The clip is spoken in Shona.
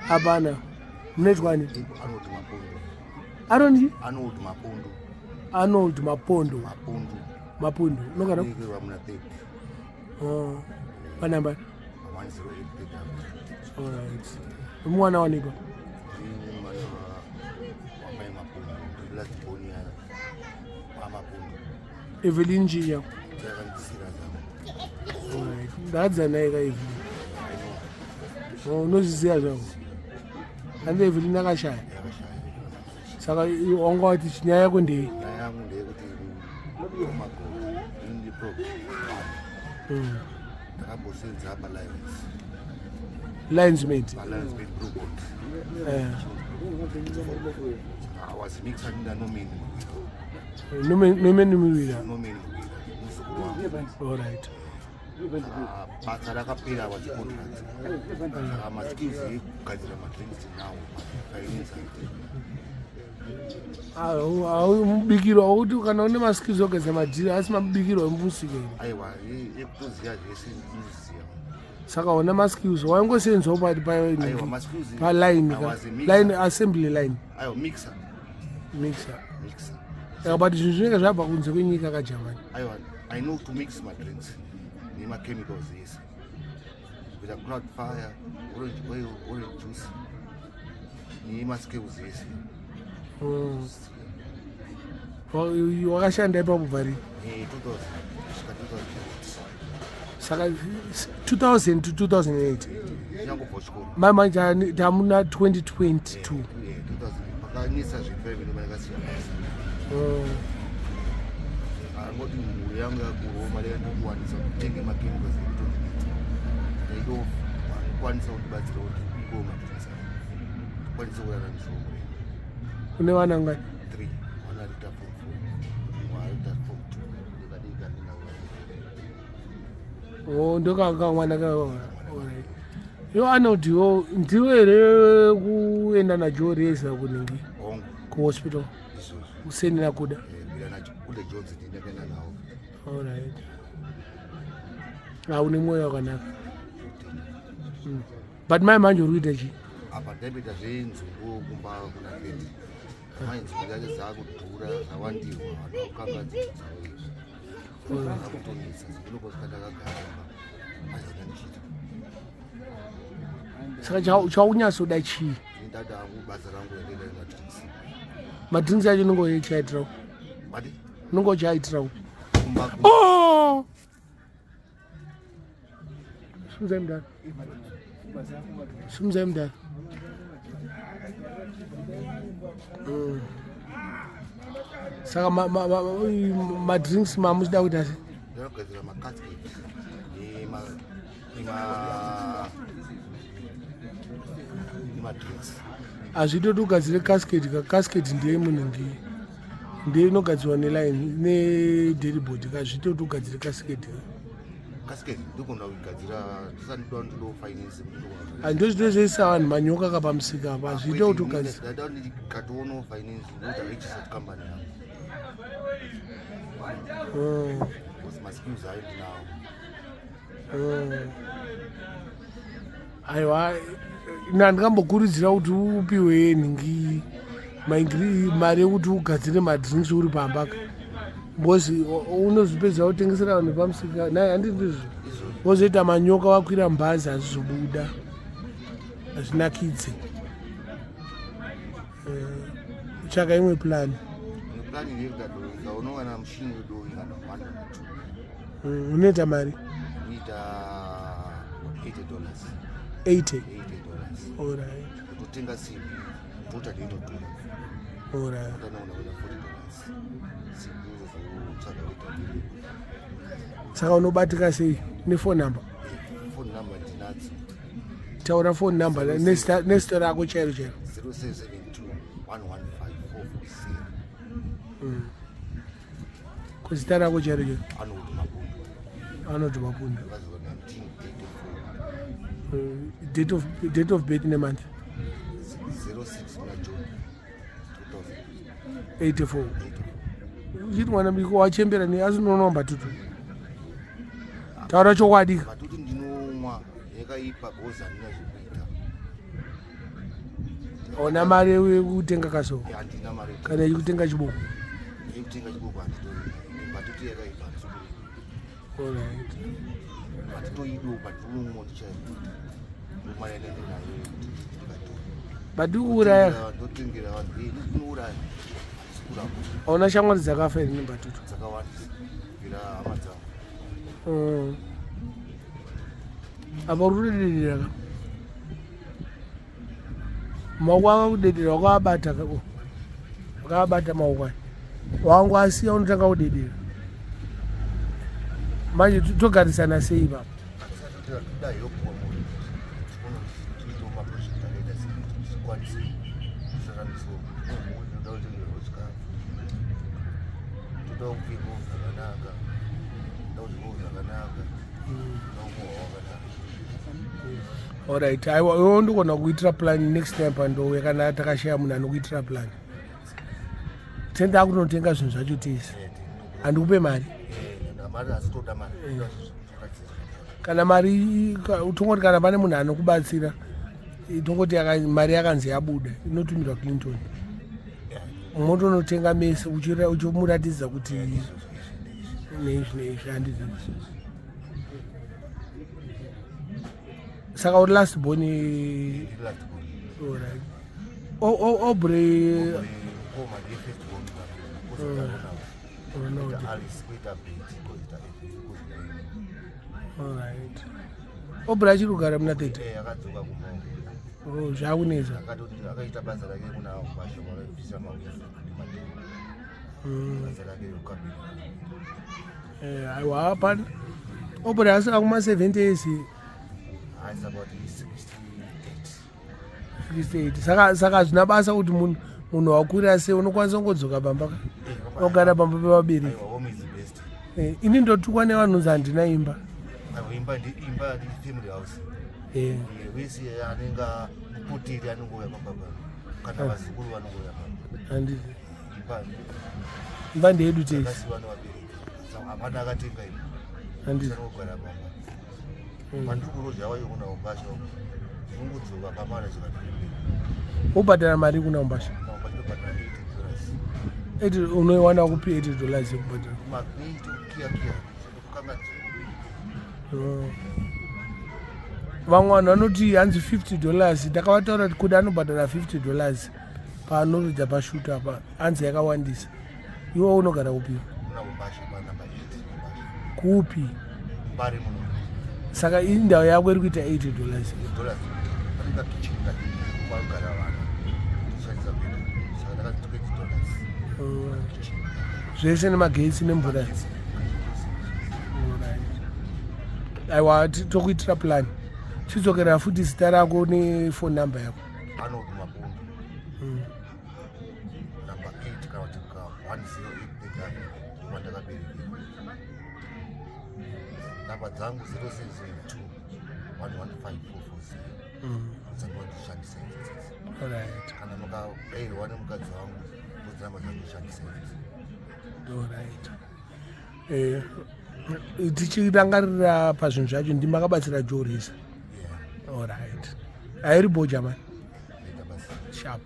Abana. Mnetwani? Arnold Mapondo. Mapondo. No kana? Panamba. 108. All right. Mwana wanipa? Evelyn Jia. All right. That's a nice guy. Oh, no, this is and Evelyn Nakashai. Saka ongo ati chinyaya kundi. Lines mate. I was mixing the no menu. All right. Patakapira was contract. I must give you Ekugadzira maDrinks now. Mubikiro auti kana une maskizo keza madhira asi mabikiro emusike. Aiwa, ekutoziya zvese ndinoziya. Saka una maskills waingosenzawo pati pa line assembly line. Aiwa mixer. But zvinhu zvinenge zvabva kunze kwenyika kaJamani. Aiwa, I know to mix maDrinks nema-chemicals yes. With a cloud fire, orange oil, orange juice. Nema-skills yes. Wakashanda ipapo pari? 2000. Saka 2000 to 2008. Yangopochko. Manje tamuna 2022. 2000. Pakanisa zvipembe nemakasiyana. Angoti mhuri yangu yakuru mari yandokuwanisa kutenga ma-chemicals ekutoita. Ndaido kwanisa kutibatsira kuti igoma kuisa. Kwanisa kuraramisa umwe. Une vana ngani? 3. One arita form 4. One arita form 2. Oh, ndokanga mwana ka. Alright. Yo Arnold yo ndiwe ere kuenda na Joreza kuningi. Ku hospital. Useni na Kuda. Kuda Johnson ndinakenda nawo. Alright. Une moyo wakanaka. But manje uruita chi? Apa ndapita zvenzungu kumba kuna Feti. Mainzungu yacho dzakudhura zvawandiwa vanokanga dzidzawo. Akutonisa zvinokosika ndakagara hazina ndichita. Saka chaunyatsoda chii? Ndada hangu basa rangu endera maDrinks. maDrinks yacho nongo chaitirawo. Mati? Nongo chaitirawo. Oh! Sumzai mdani. Saka maDrinks mamuchida kuita sei? Ndinogadzira ma-casket nema-drinks. Hazvitoti ugadzire casket ndeye muningi ndiye inogadzirwa nedelibodi kazvitoti ugadzire casket. Casket ndikona kugadzira tisandidowa ndinofinance. Handizvo zvito zveisa vanhu manyoka kapamusika apa hazviita kuti ugadzire. Ndada ndikatoona finance ndoda registered company yangu. Because my skills are now. Aiwa, ndingambokurudzira kuti upiwe nhingi mari yekuti ugadzire maDrinks uri pamba. Bosi unozvipedza kutengesera vanhu pamusika. Nai handizvo. Wozoita manyoka wakwira mbazi hazizobuda. Hazvinakidze. Utsvaka imwe plan. Plan ndeyekuda unowana mushini wedovi kana 1 unoita mari? Unoita $80. $80. All right. Kutotenga simbi tota ndinotora. All right. Utanoona $40. Simbi uzotsvaga kuita. Saka unobatika sei? Phone number? Phone number ndinadzo. Taura phone number nezita rako chairo. 0772 115 446. Kuzita rako chairo. Arnold Mapondo. Date of birth nemonth? 06 June 84. Uchiti mwana biko wachembera ni azinonomba tutu. Taura chokwadi. Matutu ndinomwa yakaipa goza handina zvekuita. Ona mari yekutenga kaso Handina mari kana yekutenga chiboko. yekutenga chiboko handitori. Patoti yakaipa Alright. patitoido patirumwo ndichaita. Mari yanaenda nayo ndikatora. Batukuuraya. Ndotengera vanhu ndinouraya. Auna shamwari dzakafa iri neBatutu? Dzakawandisa kubvira hama dzangu. Apa uri kudedera ka? Maoko akakudedera wakaabata wakaabata maoko aya. Wangu asiya unotanga kudedera. Manje togarisana sei baba? Kudai yokuwa munhu unochiita maprojekti akaita sikwanisi kusakaniso unoda kutengerwa chikafu, toda kupfekawo zvakanaka, toda kudyawo zvakanaka, toda kumwawo wakanaka. Alright, iwe ndikona kuitira plan next time pandouya kana takashaya munhu anokuitira plan. Tenda akunotenga zvinhu zvacho tese. Handikupe mari. Mari asitoda mari. Kana mari utongoti kana pane munhu anokubatsira tongoti mari yakanzi yabuda inotumirwa Clinton. Motonotenga mese uchimuratidza kuti nezvi handizi. Saka uri last born. Alright. Obre alright. Obre achiri kugara muna 30. Akadzoka kumba. Zvakunetsa. Akaita basa rake kuna Basho vakabvisa mauya. Basa rake rokabira. Aiwa hapana. Obre asika kuma 70 years. It's about 68. Saka zvina basa kuti munhu wakura sei unokwanisa kungodzoka pamba ka? Ogara pamba pevabereki. Ini ndotukwa nevanhu handina imba. Imba ndi family house. Wese anenge muputiri anongouya pamba kana vazukuru vanongouya pamba. Handisi. Imba ndeyedu tese. Akasiwa nevabereki. Hapana akatenga imba. Handisi. Anongogara pamba. Mandikuro zvavayo kuna Umbasha ungodzoka kamara chikatembera. Wobhadhara mari kuna Umbasha? Ndinobhadhara $80. Unoiwana kupi $80 yekubhadhara? Magneto kia kukanga. Vamwe vanhu vanoti hanzi $50. Ndakavataura kuti Kuda anobhadhara $50 paanoridza pashuta apa. Hanzi yakawandisa. Iwe unogara kupi? Kuna Umbasha panamba 8. Kupi? Mbare muno. Saka indau yako iri kuita $80. $80. Panenge kicheni kati kwagara vanhu. Kushandisa bhedha. Saka ndakatoke $80. Zvese nemagetsi nemvura. Aiwa tokuitira plan. Chidzokera futi zita rako nefone number yako. Arnold Mapundu. Number 8 kana kuti 108 kwandakaberekera. Namba dzangu 0602 115440. Dzanondishandisa idzi. Alright. Kana mukabairwa nemukadzi wangu mudzamba dzandishandisa idzi. Alright. Tichirangarira pazvinhu zvacho ndimakabatsira Jorisa. Alright. Airi boja man. Sharp.